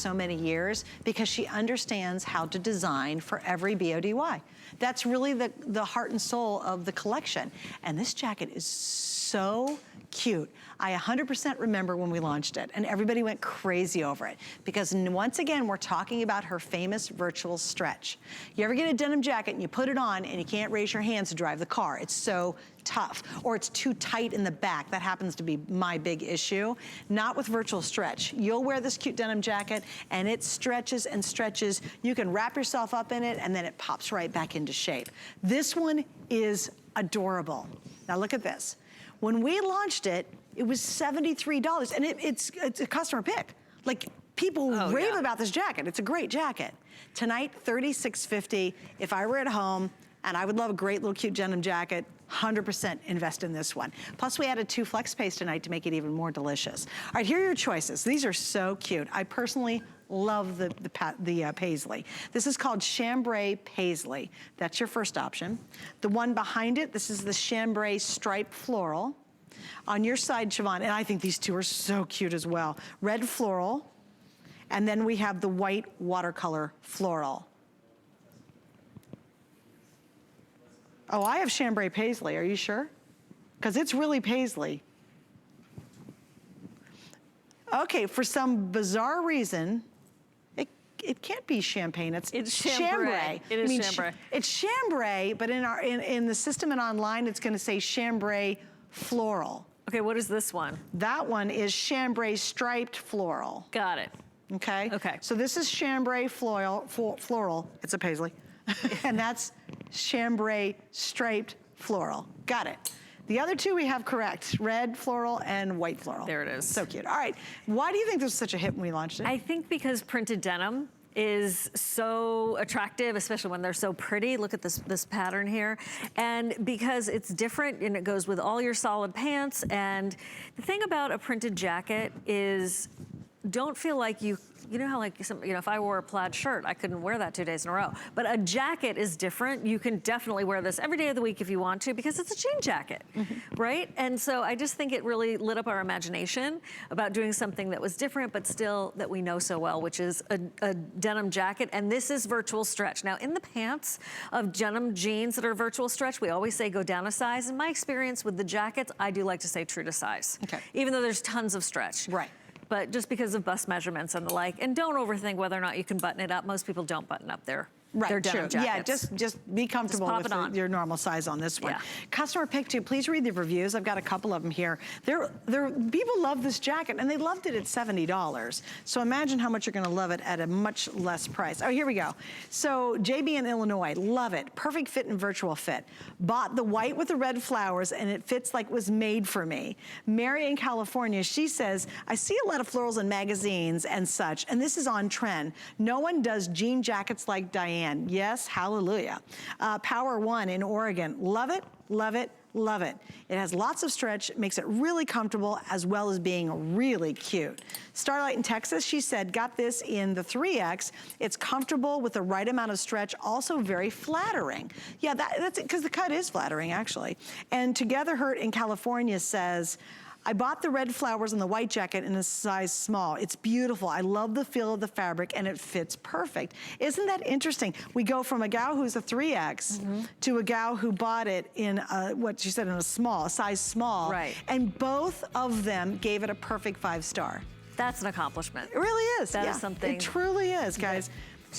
so many years because she understands how to design for every BODY. That's really the heart and soul of the collection. And this jacket is so cute. I 100% remember when we launched it and everybody went crazy over it because once again, we're talking about her famous virtual stretch. You ever get a denim jacket and you put it on and you can't raise your hands to drive the car? It's so tough, or it's too tight in the back. That happens to be my big issue. Not with virtual stretch. You'll wear this cute denim jacket and it stretches and stretches. You can wrap yourself up in it and then it pops right back into shape. This one is adorable. Now look at this. When we launched it, it was $73 and it's a customer pick. Like people rave about this jacket. It's a great jacket. Tonight, $36.50. If I were at home and I would love a great little cute denim jacket, 100% invest in this one. Plus we added 2 flex pays tonight to make it even more delicious. All right, here are your choices. These are so cute. I personally love the paisley. This is called chambray paisley. That's your first option. The one behind it, this is the chambray striped floral. On your side, Siobhan, and I think these two are so cute as well. Red floral, and then we have the white watercolor floral. Oh, I have chambray paisley, are you sure? Because it's really paisley. Okay, for some bizarre reason, it can't be champagne, it's chambray. It is chambray. It's chambray, but in the system and online, it's gonna say chambray floral. Okay, what is this one? That one is chambray striped floral. Got it. Okay? Okay. So this is chambray floral, it's a paisley. And that's chambray striped floral. Got it. The other two we have correct, red floral and white floral. There it is. So cute. All right, why do you think this was such a hit when we launched it? I think because printed denim is so attractive, especially when they're so pretty. Look at this pattern here. And because it's different and it goes with all your solid pants. And the thing about a printed jacket is don't feel like you know how like, if I wore a plaid shirt, I couldn't wear that 2 days in a row. But a jacket is different. You can definitely wear this every day of the week if you want to because it's a jean jacket, right? And so I just think it really lit up our imagination about doing something that was different, but still that we know so well, which is a denim jacket. And this is virtual stretch. Now in the pants of denim jeans that are virtual stretch, we always say go down a size. In my experience with the jackets, I do like to say true to size. Okay. Even though there's tons of stretch. Right. But just because of bust measurements and the like, and don't overthink whether or not you can button it up. Most people don't button up their denim jackets. Yeah, just be comfortable with your normal size on this one. Yeah. Customer pick 2, please read the reviews. I've got a couple of them here. People love this jacket and they loved it at $70. So imagine how much you're gonna love it at a much less price. Oh, here we go. So JB in Illinois, love it. Perfect fit and virtual fit. Bought the white with the red flowers and it fits like it was made for me. Mary in California, she says, I see a lot of florals in magazines and such, and this is on trend. No one does jean jackets like Diane. Yes, hallelujah. Power One in Oregon, love it, love it, love it. It has lots of stretch, makes it really comfortable as well as being really cute. Starlight in Texas, she said, got this in the 3X. It's comfortable with the right amount of stretch, also very flattering. Yeah, that's it, because the cut is flattering actually. And Together Hurt in California says, I bought the red flowers and the white jacket in a size small. It's beautiful. I love the feel of the fabric and it fits perfect. Isn't that interesting? We go from a gal who's a 3X to a gal who bought it in what she said in a size small. Right. And both of them gave it a perfect 5-star. That's an accomplishment. It really is. That is something. It truly is, guys.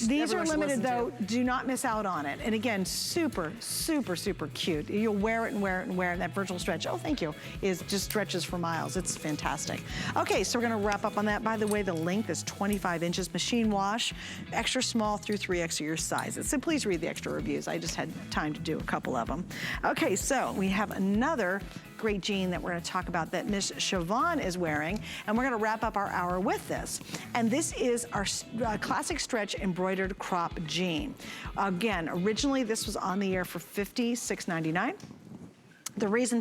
These are limited though, do not miss out on it. And again, super, super, super cute. You'll wear it and wear it and wear it, and that virtual stretch, oh thank you, is just stretches for miles. It's fantastic. Okay, so we're gonna wrap up on that. By the way, the length is 25 inches, machine wash, extra small through 3X of your sizes. So please read the extra reviews. I just had time to do a couple of them. Okay, so we have another great jean that we're gonna talk about that Miss Siobhan is wearing, and we're gonna wrap up our hour with this. And this is our classic stretch embroidered crop jean. Again, originally this was on the air for $56.99. The reason